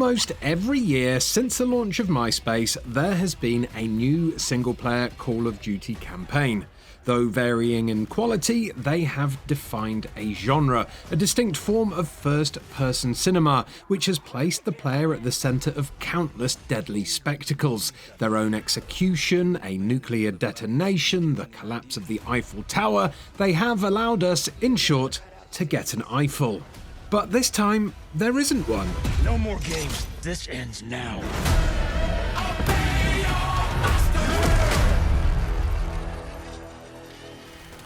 Almost every year since the launch of MySpace, there has been a new single-player Call of Duty campaign. Though varying in quality, they have defined a genre, a distinct form of first-person cinema, which has placed the player at the centre of countless deadly spectacles. Their own execution, a nuclear detonation, the collapse of the Eiffel Tower, they have allowed us, in short, to get an eyeful. But this time, there isn't one. No more games. This ends now.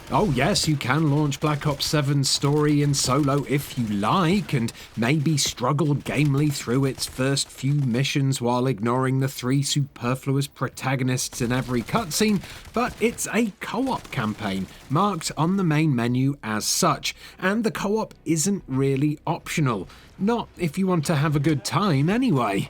Oh yes, you can launch Black Ops 7's story in solo if you like, and maybe struggle gamely through its first few missions while ignoring the 3 superfluous protagonists in every cutscene, but it's a co-op campaign, marked on the main menu as such, and the co-op isn't really optional. Not if you want to have a good time anyway.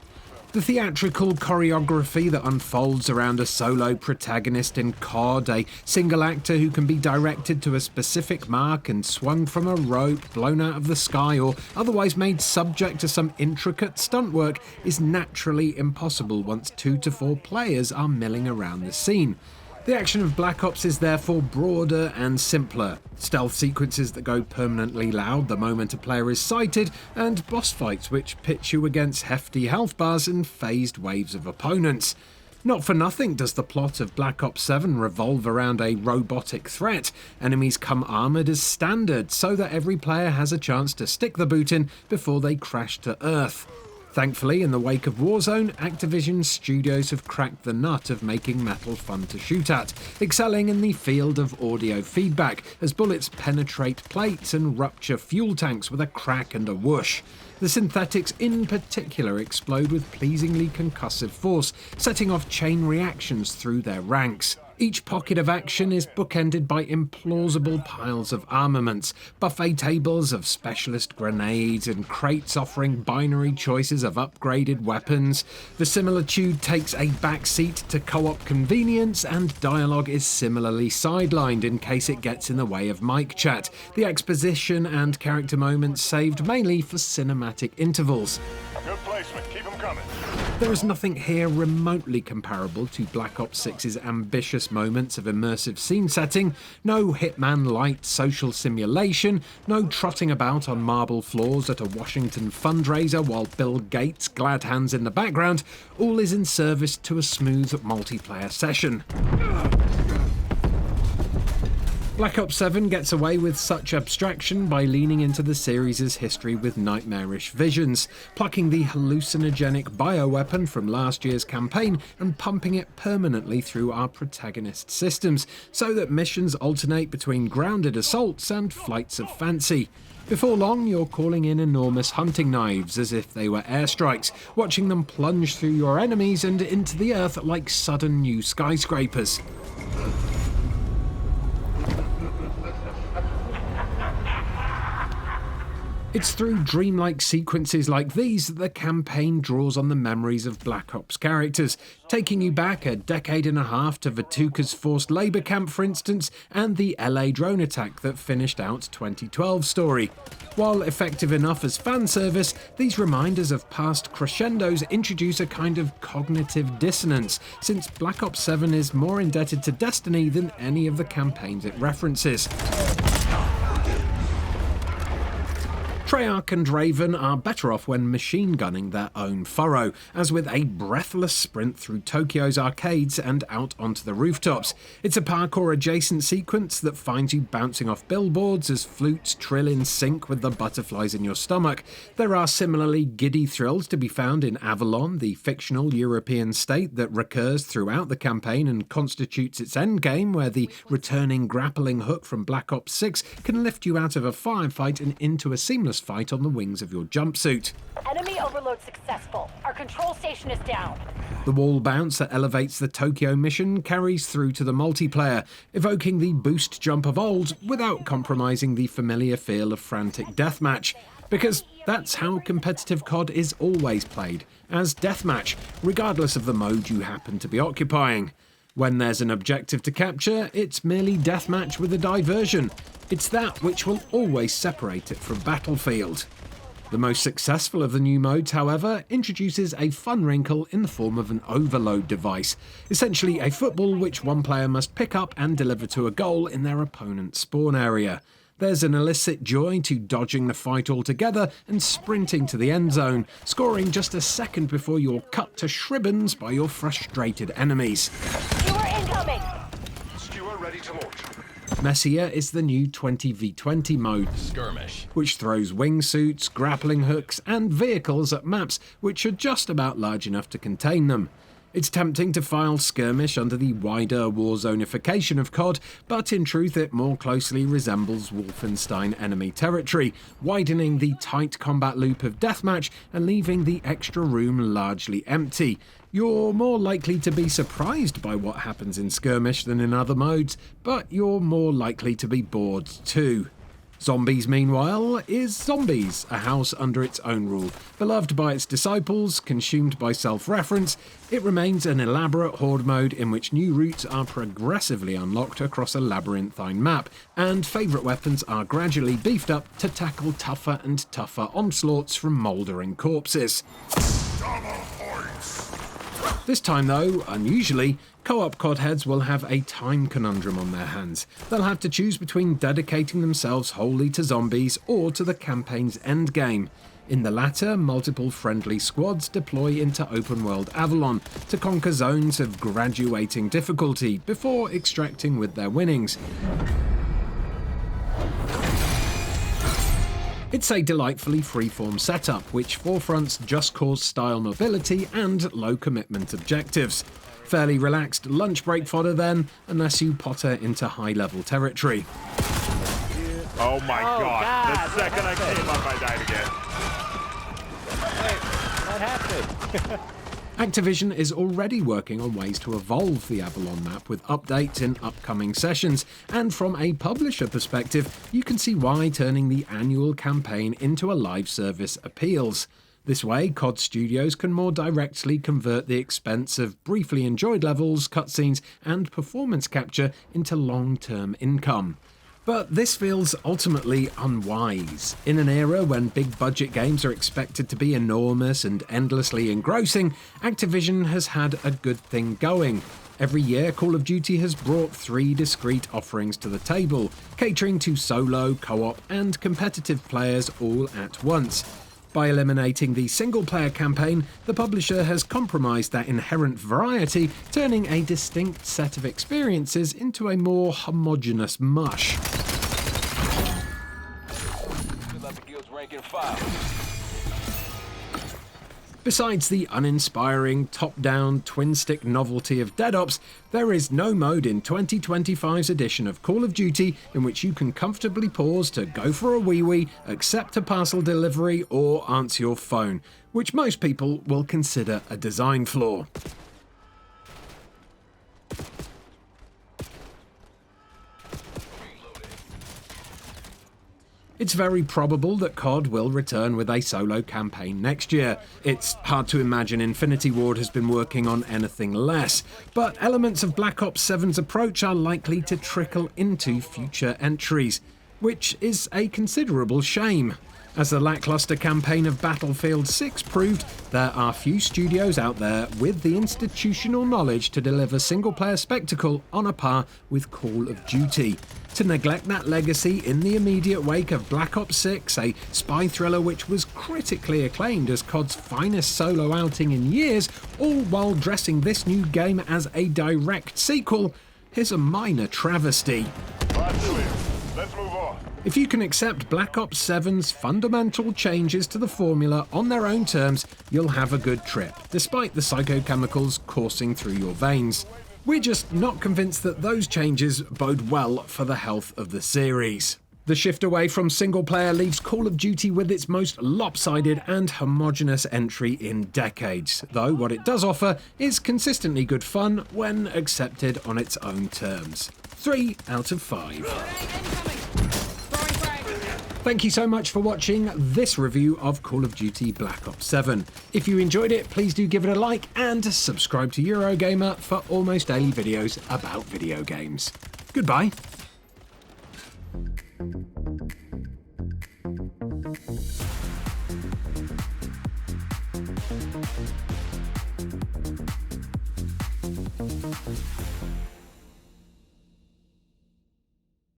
The theatrical choreography that unfolds around a solo protagonist in COD, a single actor who can be directed to a specific mark and swung from a rope, blown out of the sky, or otherwise made subject to some intricate stunt work, is naturally impossible once 2 to 4 players are milling around the scene. The action of Black Ops is therefore broader and simpler. Stealth sequences that go permanently loud the moment a player is sighted, and boss fights which pitch you against hefty health bars and phased waves of opponents. Not for nothing does the plot of Black Ops 7 revolve around a robotic threat. Enemies come armoured as standard, so that every player has a chance to stick the boot in before they crash to Earth. Thankfully, in the wake of Warzone, Activision Studios have cracked the nut of making metal fun to shoot at, excelling in the field of audio feedback, as bullets penetrate plates and rupture fuel tanks with a crack and a whoosh. The synthetics in particular explode with pleasingly concussive force, setting off chain reactions through their ranks. Each pocket of action is bookended by implausible piles of armaments, buffet tables of specialist grenades and crates offering binary choices of upgraded weapons. Verisimilitude takes a backseat to co-op convenience, and dialogue is similarly sidelined in case it gets in the way of mic chat, the exposition and character moments saved mainly for cinematic intervals. Good placement, keep them coming. There is nothing here remotely comparable to Black Ops 6's ambitious moments of immersive scene setting, no Hitman-light social simulation, no trotting about on marble floors at a Washington fundraiser while Bill Gates glad hands in the background. All is in service to a smooth multiplayer session. Black Ops 7 gets away with such abstraction by leaning into the series' history with nightmarish visions, plucking the hallucinogenic bioweapon from last year's campaign and pumping it permanently through our protagonist systems, so that missions alternate between grounded assaults and flights of fancy. Before long, you're calling in enormous hunting knives as if they were airstrikes, watching them plunge through your enemies and into the earth like sudden new skyscrapers. It's through dreamlike sequences like these that the campaign draws on the memories of Black Ops characters, taking you back a decade and a half to Vatuka's forced labour camp, for instance, and the LA drone attack that finished out 2012's story. While effective enough as fan service, these reminders of past crescendos introduce a kind of cognitive dissonance, since Black Ops 7 is more indebted to Destiny than any of the campaigns it references. Treyarch and Raven are better off when machine gunning their own furrow, as with a breathless sprint through Tokyo's arcades and out onto the rooftops. It's a parkour-adjacent sequence that finds you bouncing off billboards as flutes trill in sync with the butterflies in your stomach. There are similarly giddy thrills to be found in Avalon, the fictional European state that recurs throughout the campaign and constitutes its endgame, where the returning grappling hook from Black Ops 6 can lift you out of a firefight and into a seamless fight on the wings of your jumpsuit. Enemy overload successful. Our control station is down. The wall bounce that elevates the Tokyo mission carries through to the multiplayer, evoking the boost jump of old without compromising the familiar feel of frantic deathmatch. Because that's how competitive COD is always played, as deathmatch, regardless of the mode you happen to be occupying. When there's an objective to capture, it's merely deathmatch with a diversion. It's that which will always separate it from Battlefield. The most successful of the new modes, however, introduces a fun wrinkle in the form of an overload device, essentially a football which one player must pick up and deliver to a goal in their opponent's spawn area. There's an illicit joy to dodging the fight altogether and sprinting to the end zone, scoring just a second before you're cut to shribbons by your frustrated enemies. Skewer incoming! Skewer ready to launch. Messier is the new 20v20 mode, Skirmish. which throws wingsuits, grappling hooks, and vehicles at maps which are just about large enough to contain them. It's tempting to file Skirmish under the wider warzonification of COD, but in truth it more closely resembles Wolfenstein enemy territory, widening the tight combat loop of deathmatch and leaving the extra room largely empty. You're more likely to be surprised by what happens in Skirmish than in other modes, but you're more likely to be bored too. Zombies, meanwhile, is Zombies, a house under its own rule. Beloved by its disciples, consumed by self-reference, it remains an elaborate horde mode in which new routes are progressively unlocked across a labyrinthine map, and favourite weapons are gradually beefed up to tackle tougher and tougher onslaughts from mouldering corpses. This time though, unusually, co-op COD heads will have a time conundrum on their hands. They'll have to choose between dedicating themselves wholly to zombies or to the campaign's endgame. In the latter, multiple friendly squads deploy into open-world Avalon to conquer zones of graduating difficulty before extracting with their winnings. It's a delightfully freeform setup, which forefronts just cause style mobility and low commitment objectives. Fairly relaxed lunch break fodder then, unless you potter into high-level territory. Oh my god. The second I came up, I died again. What happened? Activision is already working on ways to evolve the Avalon map with updates in upcoming sessions, and from a publisher perspective, you can see why turning the annual campaign into a live service appeals. This way, COD studios can more directly convert the expense of briefly enjoyed levels, cutscenes, and performance capture into long-term income. But this feels ultimately unwise. In an era when big budget games are expected to be enormous and endlessly engrossing, Activision has had a good thing going. Every year, Call of Duty has brought 3 discrete offerings to the table, catering to solo, co-op, and competitive players all at once. By eliminating the single-player campaign, the publisher has compromised that inherent variety, turning a distinct set of experiences into a more homogeneous mush. Besides the uninspiring, top-down, twin-stick novelty of Dead Ops, there is no mode in 2025's edition of Call of Duty in which you can comfortably pause to go for a wee-wee, accept a parcel delivery, or answer your phone, which most people will consider a design flaw. It's very probable that COD will return with a solo campaign next year. It's hard to imagine Infinity Ward has been working on anything less, but elements of Black Ops 7's approach are likely to trickle into future entries, which is a considerable shame. As the lackluster campaign of Battlefield 6 proved, there are few studios out there with the institutional knowledge to deliver single-player spectacle on a par with Call of Duty. To neglect that legacy in the immediate wake of Black Ops 6, a spy thriller which was critically acclaimed as COD's finest solo outing in years, all while dressing this new game as a direct sequel, is a minor travesty. That's clear. Let's move on. If you can accept Black Ops 7's fundamental changes to the formula on their own terms, you'll have a good trip, despite the psychochemicals coursing through your veins. We're just not convinced that those changes bode well for the health of the series. The shift away from single player leaves Call of Duty with its most lopsided and homogeneous entry in decades, though what it does offer is consistently good fun when accepted on its own terms. 3 out of 5. Thank you so much for watching this review of Call of Duty Black Ops 7. If you enjoyed it, please do give it a like and subscribe to Eurogamer for almost daily videos about video games. Goodbye.